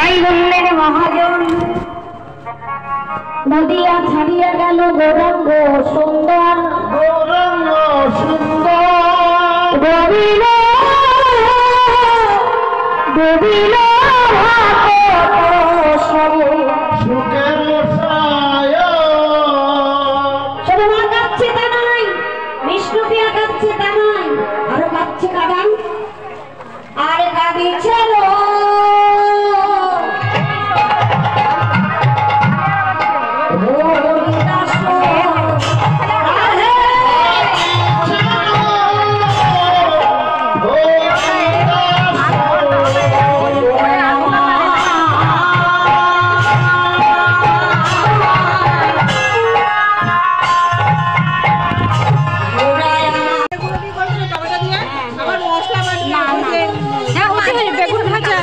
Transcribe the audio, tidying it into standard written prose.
তাই বললেন মহাজন নদিয়া ছাড়িয়া গেল গৌরাঙ্গ সুন্দর গোবিল গোবিল শুধু মা কাঁদছে তা নয়, বিষ্ণুপ্রিয়া কাঁদছে তা নয়, আরো কাঁদছে কাদান আর কাঁদিছিল বেগুন ভাজা